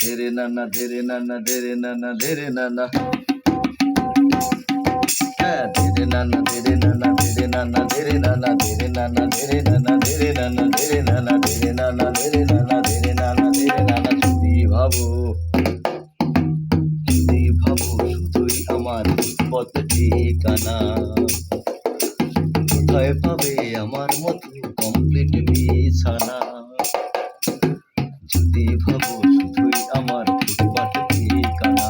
ধীরে নানা ধীরে নানা ধীরে নানা ধীরে নানা হ্যাঁ ধীরে নানা ধীরে নানা ধীরে নানা ধীরে নানা ধীরে নানা ধীরে নানা ধীরে নানা ধীরে নানা ধীরে নানা ধীরে নানা ধীরে নানা ধীরে নানা যদি ভাবো শুধুই আমার পথ ঠিকানা কোথায় পাবে আমার মতো কমপ্লিট বিছানা যদি ভাবো শুধুই আমার ফুটপাত ঠিকানা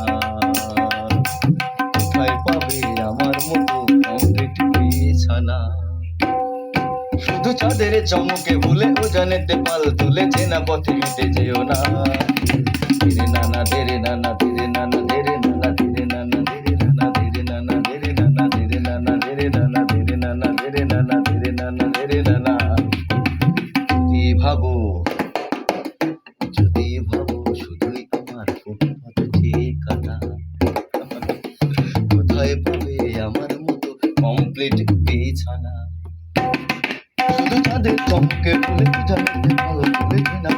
কোথায় পাবে আমার মতো কমপ্লিট বিছানা শুধু চাঁদের চমকে ভুলে ও জানেতে পাল তুলে চেনা পথে হেঁটে যেও না ধীরে নানা ধীরে নানা ধীরে নানা ধীরে নানা ধীরে নানা ধীরে নানা ধীরে নানা ধীরে নানা ধীরে নানা ধীরে নানা ধীরে নানা ধীরে নানা ধীরে নানা ধীরে নানা যদি ভাবো শুধুই আমার ফুটপাত ঠিকানা কোথায় পাবে আমার মতো কমপ্লিট বিছানা শুধু তাদের চমকে ভুলে জানতে ভালো ভুলে না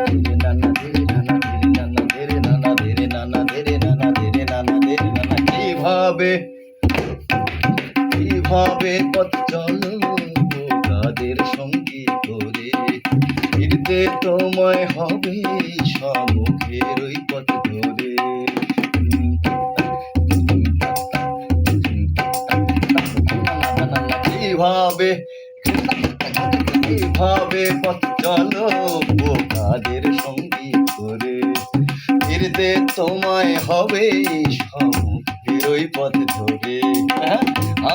ধীরে নানা ধীরে নানা ধীরে নানা ধীরে নানা ধীরে নানা ধীরে নানা ধীরে নানা ধীরে নানা কিভাবে পথ চলো তাদের সঙ্গী করে ফিরতে তোমায় হবে সম্মুখের ওই পথ ধরে কিভাবে পথ চলো তাদের সঙ্গী করে ফিরতে তোমায় হবে সম্মুখের ওই পথ ধরে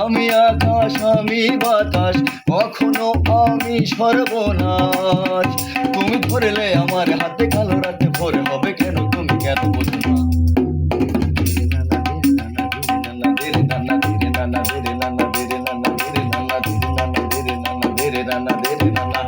আমি আকাশ আমি বাতাস কখনো আমি সর্বনাশ তুমি ধরলে আমার হাতে কালো রাতে ভোর হবে কেন তুমি কেন বোঝো না ধীরে নানা ধীরে নানা ধীরে নানা ধীরে নানা ধীরে নানা ধীরে নানা ধীরে নানা ধীরে নানা ধীরে নানা ধীরে নানা ধীরে নানা